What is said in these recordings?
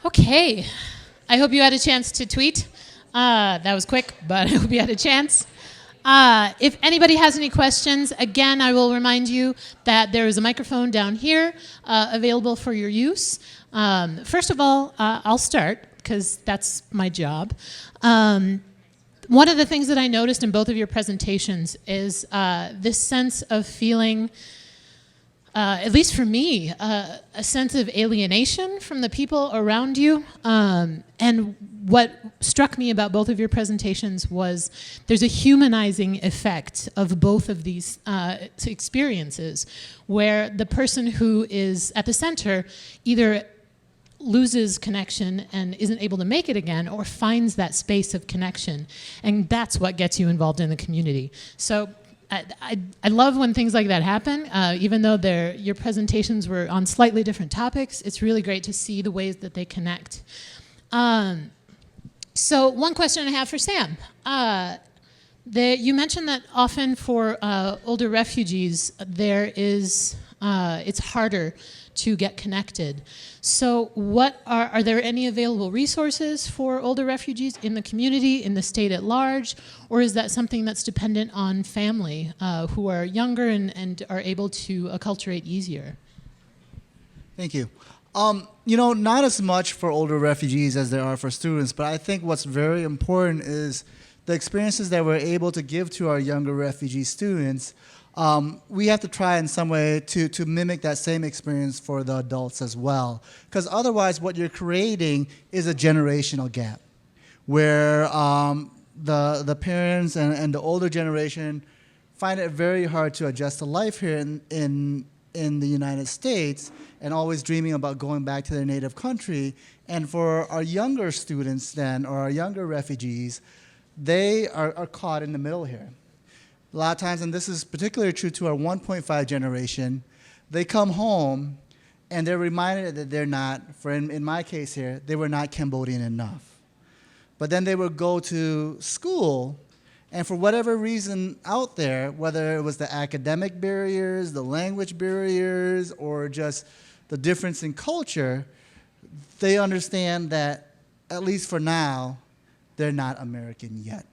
Okay, I hope you had a chance to tweet. That was quick, but I hope you had a chance. If anybody has any questions, again, I will remind you that there is a microphone down here available for your use. First of all, I'll start, because that's my job. One of the things that I noticed in both of your presentations is this sense of feeling, at least for me, a sense of alienation from the people around you. And what struck me about both of your presentations was there's a humanizing effect of both of these experiences, where the person who is at the center either loses connection and isn't able to make it again, or finds that space of connection. And that's what gets you involved in the community. So I love when things like that happen. Even though your presentations were on slightly different topics, it's really great to see the ways that they connect. So one question I have for Sam. You mentioned that often for older refugees, it's harder to get connected. So are there any available resources for older refugees in the community, in the state at large, or is that something that's dependent on family who are younger and are able to acculturate easier? Thank you. Not as much for older refugees as there are for students, but I think what's very important is the experiences that we're able to give to our younger refugee students. We have to try in some way to mimic that same experience for the adults as well. Because otherwise what you're creating is a generational gap where the parents and the older generation find it very hard to adjust to life here in the United States and always dreaming about going back to their native country. And for our younger students then, or our younger refugees, they are caught in the middle here. A lot of times, and this is particularly true to our 1.5 generation, they come home and they're reminded that they're not, in my case here, they were not Cambodian enough. But then they would go to school, and for whatever reason out there, whether it was the academic barriers, the language barriers, or just the difference in culture, they understand that, at least for now, they're not American yet.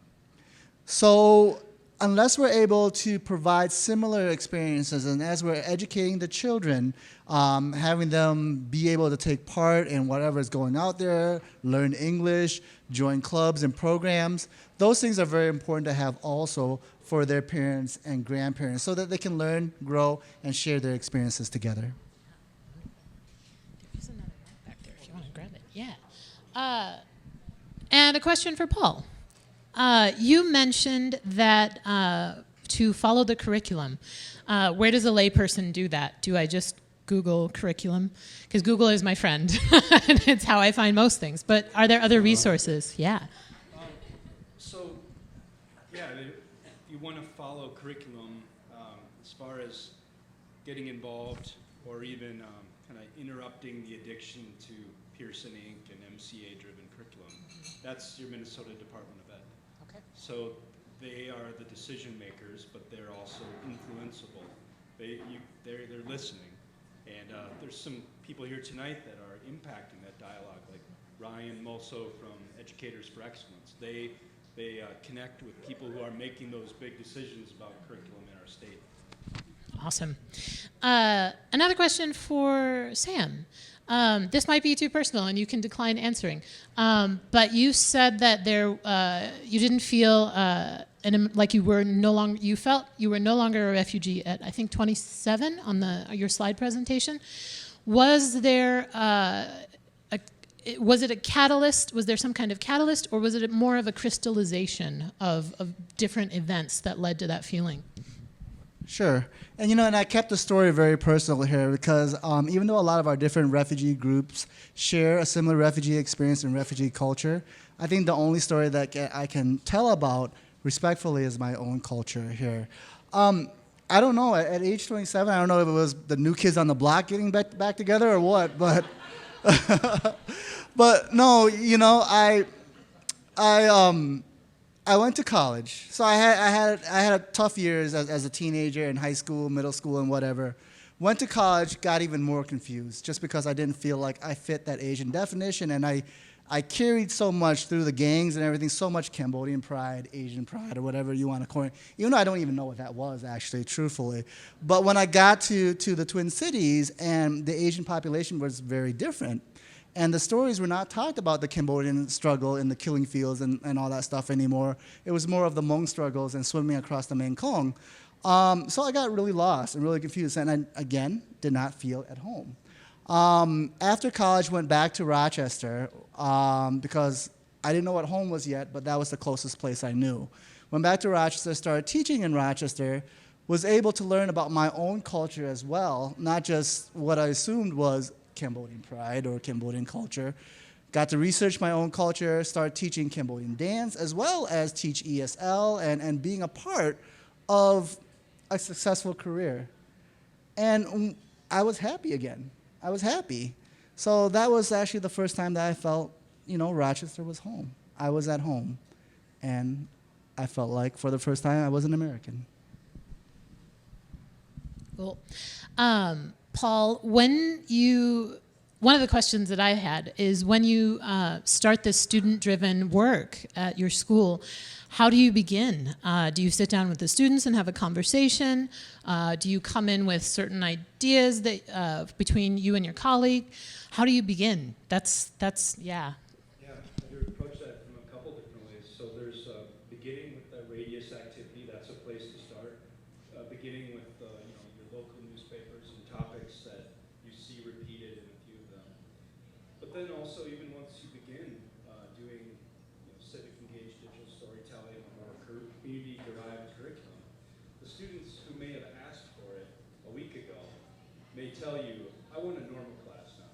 So unless we're able to provide similar experiences, and as we're educating the children, having them be able to take part in whatever is going out there, learn English, join clubs and programs, those things are very important to have also for their parents and grandparents so that they can learn, grow, and share their experiences together. There's another one back there if you want to grab it. Yeah. And a question for Paul. You mentioned that to follow the curriculum, where does a layperson do that? Do I just Google curriculum? Because Google is my friend, and it's how I find most things. But are there other resources? Yeah. You want to follow curriculum as far as getting involved or even kind of interrupting the addiction to Pearson Inc. and MCA-driven curriculum. That's your Minnesota Department of Ed. Okay. So they are the decision makers, but they're also influenceable. They're listening, and there's some people here tonight that are impacting that dialogue, like Ryan Mulso from Educators for Excellence. They connect with people who are making those big decisions about curriculum in our state. Awesome. Another question for Sam. This might be too personal, and you can decline answering. But you said that you didn't feel like you were no longer. You felt you were no longer a refugee at, I think, 27 on your slide presentation. Was there was it a catalyst? Was there some kind of catalyst, or was it more of a crystallization of different events that led to that feeling? Sure. And and I kept the story very personal here because even though a lot of our different refugee groups share a similar refugee experience and refugee culture, I think the only story that I can tell about respectfully is my own culture here. I don't know, at age 27, I don't know if it was the new kids on the block getting back together or what, but but no, I went to college, so I had tough years as a teenager in high school, middle school, and whatever. Went to college, got even more confused, just because I didn't feel like I fit that Asian definition, and I carried so much through the gangs and everything, so much Cambodian pride, Asian pride, or whatever you want to call it, even though I don't even know what that was, actually, truthfully. But when I got to the Twin Cities, and the Asian population was very different, and the stories were not talked about the Cambodian struggle in the killing fields and all that stuff anymore. It was more of the Hmong struggles and swimming across the Mekong. So I got really lost and really confused, and I, again, did not feel at home. After college, went back to Rochester because I didn't know what home was yet, but that was the closest place I knew. Went back to Rochester, started teaching in Rochester, was able to learn about my own culture as well, not just what I assumed was Cambodian pride or Cambodian culture. Got to research my own culture, started teaching Cambodian dance, as well as teach ESL and being a part of a successful career. And I was happy again. I was happy. So that was actually the first time that I felt, Rochester was home. I was at home. And I felt like for the first time I was an American. Cool. Paul, one of the questions that I had is when you start this student-driven work at your school, how do you begin? Do you sit down with the students and have a conversation? Do you come in with certain ideas that between you and your colleague? How do you begin? That's yeah. Yeah, I approach that from a couple different ways. So there's beginning with the radius activity. That's a place to start. Beginning with your local newspapers and topics that you see repeated in a few of them. But then also, even once you begin doing civic engaged digital storytelling or community-derived curriculum, the students who may have asked for it a week ago may tell you, I want a normal class now.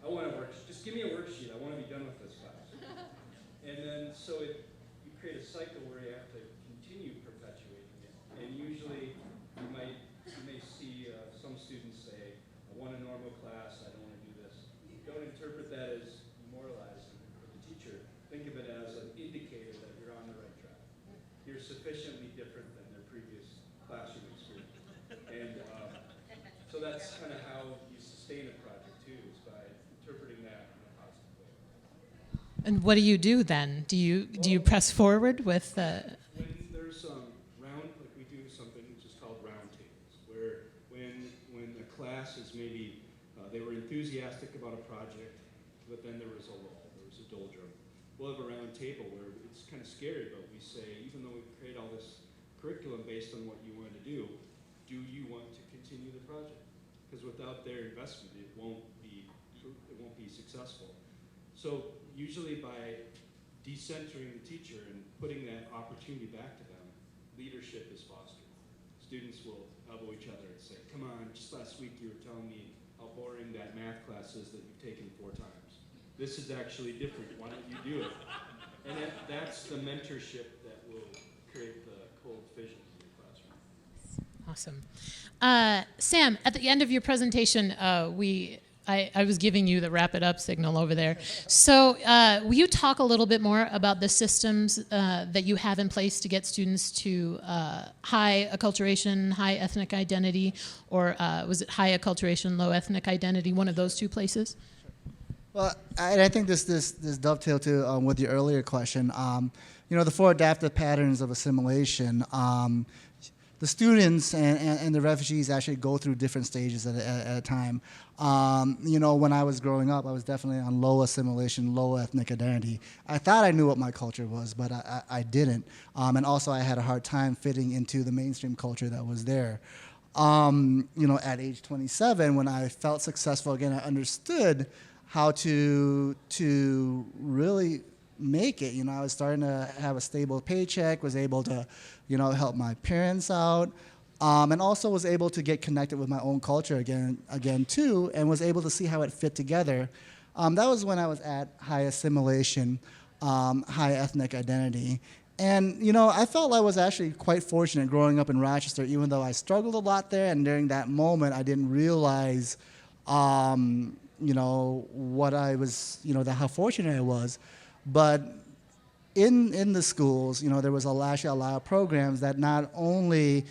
I want a worksheet. Just give me a worksheet. I want to be done with this class. And then so you create a cycle where you have to continue perpetuating it. And usually you may see some students say, I want a normal class. I don't want to do this. Don't interpret that as demoralizing for the teacher. Think of it as an indicator that you're on the right track. You're sufficiently different than their previous classroom experience. And so that's kind of how you sustain a project too, is by interpreting that in a positive way. And what do you do then? Do you press forward with? When there's like we do something which is called round tables, where when a class is maybe they were enthusiastic about a project, but then there was a lull, there was a doldrum. We'll have a round table where it's kind of scary, but we say, even though we create all this curriculum based on what you want to do you want to continue the project? Because without their investment, it won't be successful. So usually by decentering the teacher and putting that opportunity back to them, leadership is fostered. Students will elbow each other and say, come on, just last week you were telling me how boring that math class is that you've taken 4 times. This is actually different. Why don't you do it? And that's the mentorship that will create the cold fission in your classroom. Awesome. Sam, at the end of your presentation, I was giving you the wrap it up signal over there. So will you talk a little bit more about the systems that you have in place to get students to high acculturation, high ethnic identity, or was it high acculturation, low ethnic identity, one of those 2 places? Well, I think this dovetails to with your earlier question. The 4 adaptive patterns of assimilation. The students and the refugees actually go through different stages at a time. When I was growing up, I was definitely on low assimilation, low ethnic identity. I thought I knew what my culture was, but I didn't. And also I had a hard time fitting into the mainstream culture that was there. At age 27, when I felt successful again, I understood how to really make it. I was starting to have a stable paycheck, was able to, help my parents out, and also was able to get connected with my own culture again too, and was able to see how it fit together. That was when I was at high assimilation, high ethnic identity. And, I felt I was actually quite fortunate growing up in Rochester, even though I struggled a lot there, and during that moment I didn't realize, what I was, how fortunate I was. But in the schools, there was actually a lot of programs that not only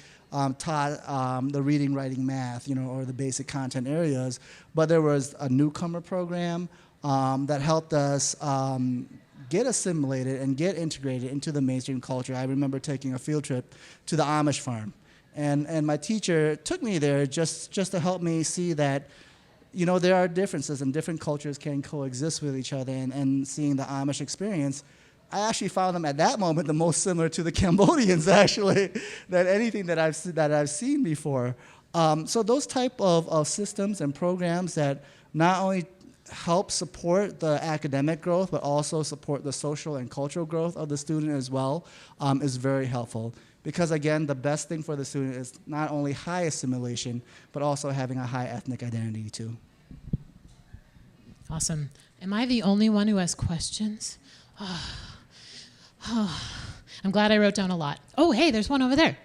taught the reading, writing, math, or the basic content areas. But there was a newcomer program that helped us get assimilated and get integrated into the mainstream culture. I remember taking a field trip to the Amish farm. And my teacher took me there just to help me see that, there are differences and different cultures can coexist with each other. And seeing the Amish experience, I actually found them at that moment the most similar to the Cambodians, actually, than anything that I've seen before. So those type of systems and programs that not only help support the academic growth, but also support the social and cultural growth of the student as well, is very helpful. Because again, the best thing for the student is not only high assimilation, but also having a high ethnic identity too. Awesome. Am I the only one who has questions? I'm glad I wrote down a lot. Oh, hey, there's one over there.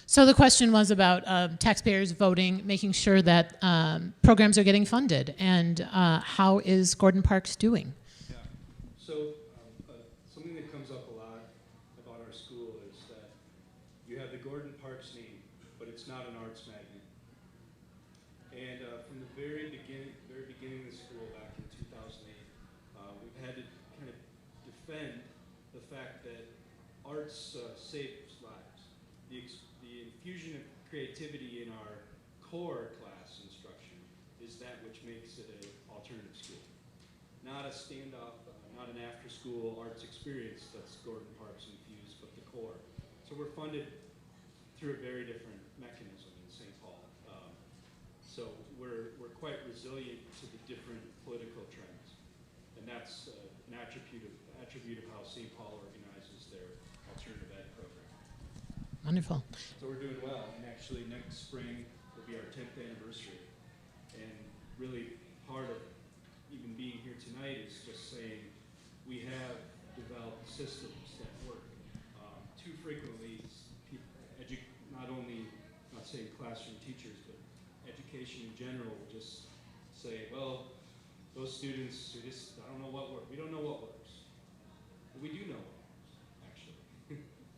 So the question was about taxpayers voting, making sure that programs are getting funded, and how is Gordon Parks doing? Yeah. So something that comes up a lot about our school is that you have the Gordon Parks name, but it's not an arts magnet. And from the very beginning of the school back in 2008, we've had to kind of defend the fact that arts saves lives. The infusion of creativity in our core class instruction is that which makes it an alternative school. Not a standoff, not an after-school arts experience that's Gordon Parks infused, but the core. So we're funded through a very different mechanism in St. Paul. So we're quite resilient to the different political trends. And that's an attribute of how St. Paul organizes their alternative ed program. Wonderful. So we're doing well, and actually next spring will be our 10th anniversary. And really part of even being here tonight is just saying we have developed systems that work. Too frequently, people, not only, not saying classroom teachers, but education in general will just say, well, those students are just, I don't know what works. We don't know what works. But we do know what works, actually.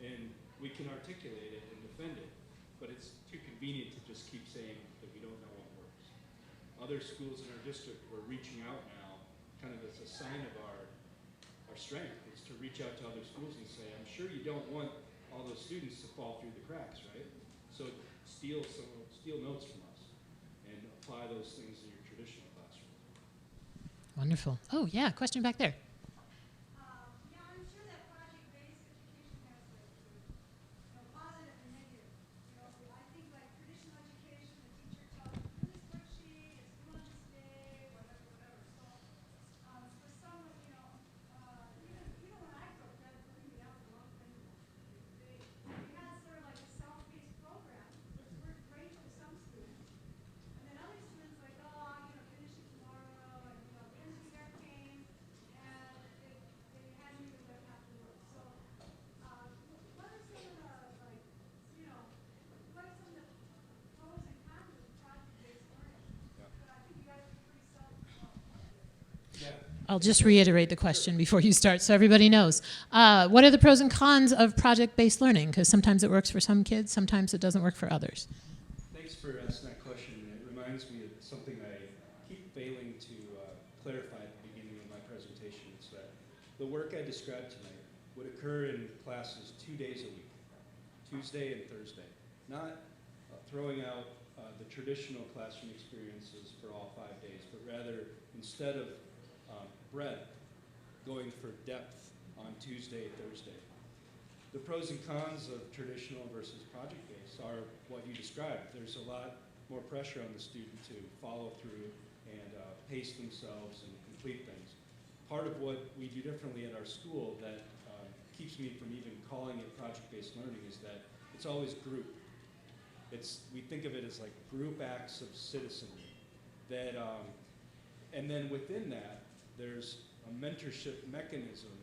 And we can articulate it and defend it, but it's too convenient to just keep saying that we don't know what works. Other schools in our district, we're reaching out now, kind of as a sign of our strength, is to reach out to other schools and say, I'm sure you don't want all those students to fall through the cracks, right? So steal notes from us and apply those things in your traditional classroom. Wonderful. Oh, yeah, question back there. Yeah, I'm sure that project-based education has positive and negative. I think like traditional education, the teacher tells you, do this worksheet, it's due on this day, whatever. So for some, even when I grew up, Dad put me out for long things. They had sort of like a self-paced program, which worked great for some students. And then other students like, finish it tomorrow, and the end of the year came, and they hadn't even done half the work. So what are some of the what are some of the pros and cons of project-based learning? But I think you guys are pretty Yeah. I'll just reiterate the question before you start so everybody knows. What are the pros and cons of project-based learning? Because sometimes it works for some kids, sometimes it doesn't work for others. Thanks for asking that question. It reminds me of something I keep failing to clarify at the beginning of my presentation. It's that the work I described tonight would occur in classes 2 days a week, Tuesday and Thursday. Not throwing out the traditional classroom experiences for all 5 days, but rather instead of breadth, going for depth on Tuesday, Thursday. The pros and cons of traditional versus project-based are what you described. There's a lot more pressure on the student to follow through and pace themselves and complete things. Part of what we do differently at our school that keeps me from even calling it project-based learning is that it's always group. We think of it as like group acts of citizenry that, and then within that, there's a mentorship mechanism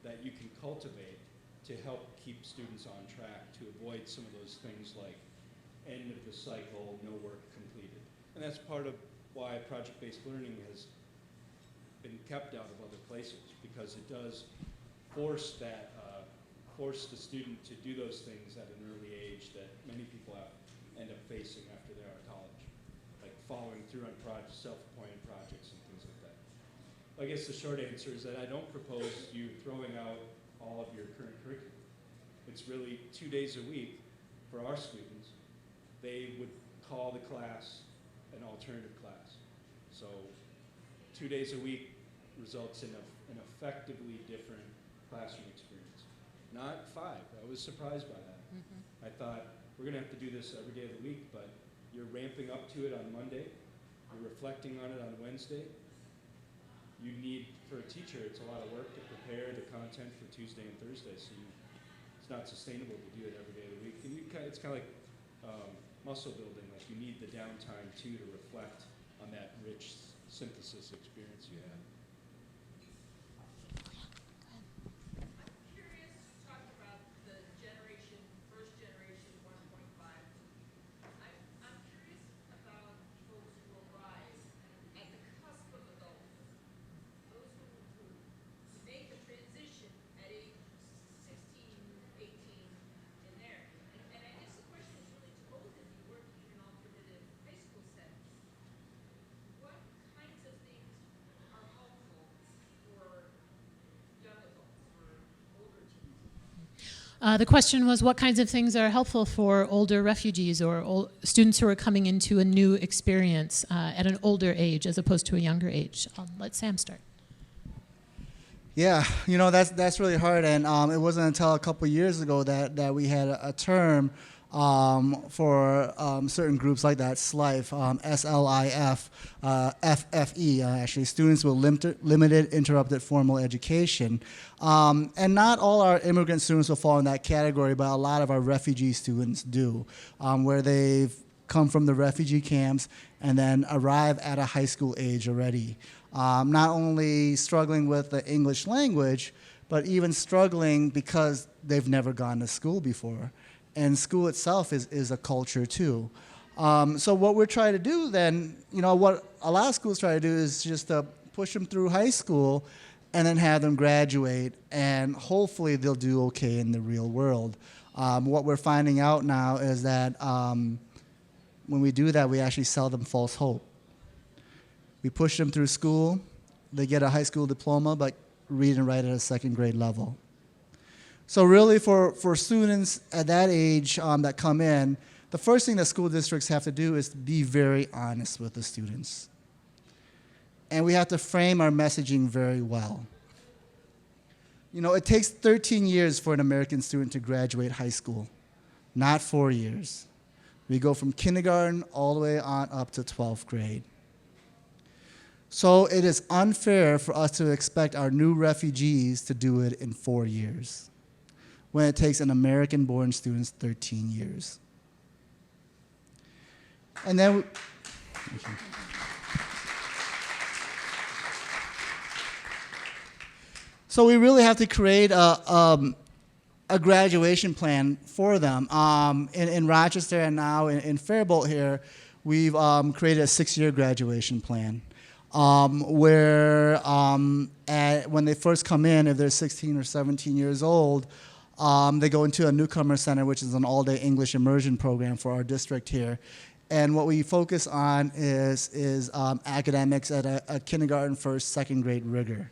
that you can cultivate to help keep students on track, to avoid some of those things like end of the cycle, no work completed. And that's part of why project-based learning has been kept out of other places, because it does force that, force the student to do those things at an early age that many people end up facing after they're out of college, like following through on self-appointed projects and things like that. I guess the short answer is that I don't propose you throwing out all of your current curriculum. It's really 2 days a week for our students. They would call the class an alternative class. So 2 days a week results in an effectively different classroom experience. Not 5. I was surprised by that. I thought, we're going to have to do this every day of the week, but you're ramping up to it on Monday. You're reflecting on it on Wednesday. You need, for a teacher, it's a lot of work to prepare the content for Tuesday and Thursday, so it's not sustainable to do it every day of the week. And it's kind of like muscle building, like you need the downtime too to reflect on that rich synthesis experience you have. I'm curious, talking about the first generation 1.5. I'm curious about folks who will rise at the cusp of adulthood. Those who make the transition at age 16, 18, in there. And I guess the question is really to both of you working in alternative high school settings. What kinds of things are helpful for young adults or older teens? The question was, what kinds of things are helpful for older refugees or students who are coming into a new experience at an older age as opposed to a younger age? I'll let Sam start. Yeah, that's really hard, and it wasn't until a couple years ago that we had a term for certain groups like that, SLIFE, SLIF, FFE, actually, students with limited interrupted formal education. And not all our immigrant students will fall in that category, but a lot of our refugee students do, where they've come from the refugee camps and then arrive at a high school age already. Not only struggling with the English language, but even struggling because they've never gone to school before. And school itself is a culture too. So what we're trying to do then, what a lot of schools try to do is just to push them through high school and then have them graduate, and hopefully they'll do okay in the real world. What we're finding out now is that when we do that, we actually sell them false hope. We push them through school, they get a high school diploma, but read and write at a second grade level. So really for students at that age that come in, the first thing that school districts have to do is be very honest with the students. And we have to frame our messaging very well. It takes 13 years for an American student to graduate high school, not 4 years. We go from kindergarten all the way on up to 12th grade. So it is unfair for us to expect our new refugees to do it in 4 years, when it takes an American-born student 13 years. And then, so we really have to create a graduation plan for them. In Rochester and now in Faribault here, we've created a 6-year graduation plan. Where when they first come in, if they're 16 or 17 years old, they go into a newcomer center, which is an all-day English immersion program for our district here. And what we focus on is academics at a kindergarten, first, second grade rigor.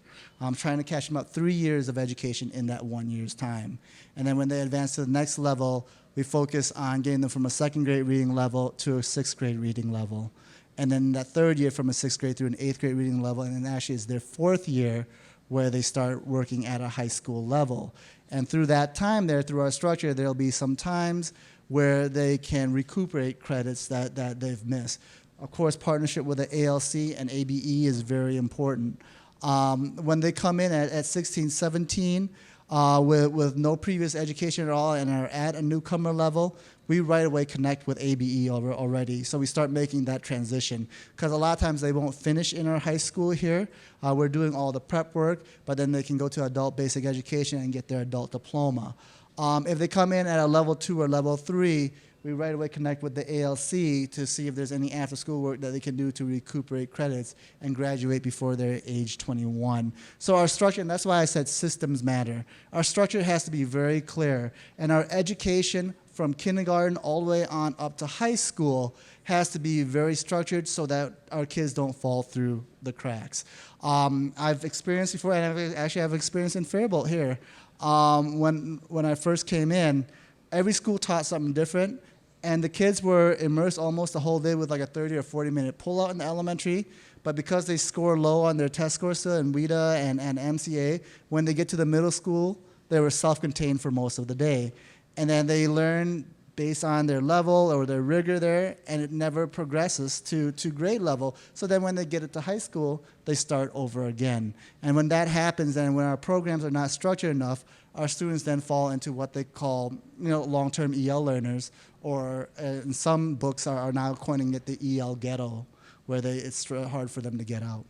Trying to catch them up 3 years of education in that 1 year's time. And then when they advance to the next level, we focus on getting them from a second grade reading level to a 6th grade reading level. And then that 3rd year from a 6th grade through an 8th grade reading level, and then actually is their 4th year where they start working at a high school level. And through that time there, through our structure, there'll be some times where they can recuperate credits that they've missed. Of course, partnership with the ALC and ABE is very important. When they come in at 16, 17, with no previous education at all and are at a newcomer level, we right away connect with ABE already. So we start making that transition. Because a lot of times they won't finish in our high school here. We're doing all the prep work, but then they can go to adult basic education and get their adult diploma. If they come in at a level 2 or level 3, we right away connect with the ALC to see if there's any after-school work that they can do to recuperate credits and graduate before they're age 21. So our structure, and that's why I said systems matter. Our structure has to be very clear, and our education from kindergarten all the way on up to high school has to be very structured so that our kids don't fall through the cracks. I've experienced before, and I've experienced in Faribault here. When I first came in, every school taught something different, and the kids were immersed almost the whole day with like a 30 or 40-minute pull-out in the elementary, but because they score low on their test scores still in WIDA and MCA, when they get to the middle school, they were self-contained for most of the day. And then they learn based on their level or their rigor there, and it never progresses to grade level. So then when they get it to high school, they start over again. And when that happens, and when our programs are not structured enough, our students then fall into what they call, long-term EL learners, or in some books are now coining it the EL ghetto, where it's hard for them to get out.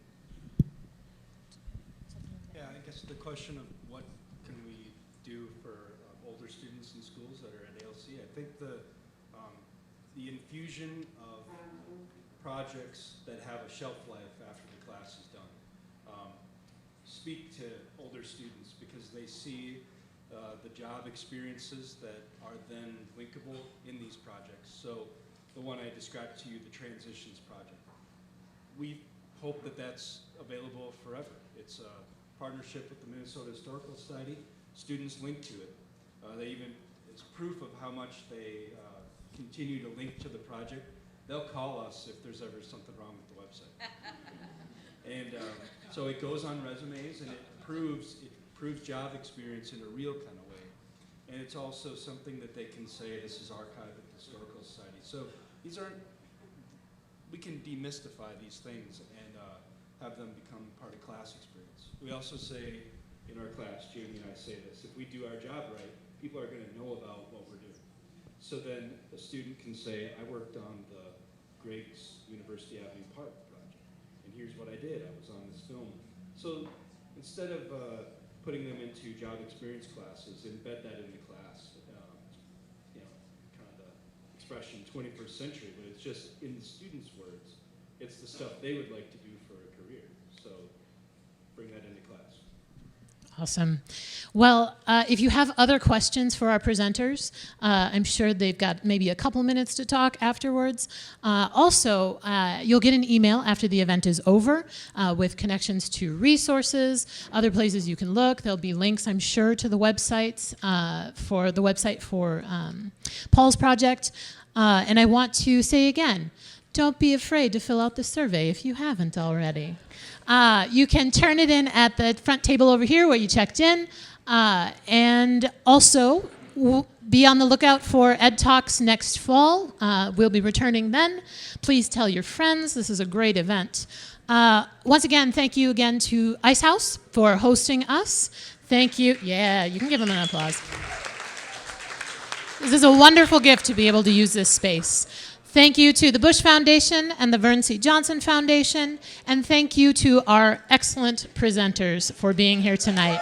Yeah, I guess the question of what can we do for older students in schools that are at ALC, I think the infusion of projects that have a shelf life after the class is done speak to older students because they see the job experiences that are then linkable in these projects. So the one I described to you, the Transitions Project, we hope that that's available forever. It's a partnership with the Minnesota Historical Society. Students link to it. It's proof of how much they continue to link to the project. They'll call us if there's ever something wrong with the website. And so it goes on resumes, and it proves job experience in a real kind of way. And it's also something that they can say, this is archived at the Historical Society. So we can demystify these things and have them become part of class experience. We also say in our class, Jamie and I say this, if we do our job right, people are going to know about what we're doing. So then a student can say, I worked on the Greg's University Avenue Park project, and here's what I did. I was on this film. So instead of putting them into job experience classes, embed that in the class. Kind of the expression 21st century, but it's just in the students' words. It's the stuff they would like to do for a career. So bring that into class. Awesome. Well, if you have other questions for our presenters, I'm sure they've got maybe a couple minutes to talk afterwards. Also, you'll get an email after the event is over with connections to resources, other places you can look. There'll be links, I'm sure, to the websites for Paul's project. And I want to say again, don't be afraid to fill out the survey if you haven't already. You can turn it in at the front table over here where you checked in. And also, be on the lookout for EDTalks next fall. We'll be returning then. Please tell your friends. This is a great event. Once again, thank you again to Ice House for hosting us. Thank you. Yeah, you can give them an applause. This is a wonderful gift to be able to use this space. Thank you to the Bush Foundation and the Vern C. Johnson Foundation, and thank you to our excellent presenters for being here tonight.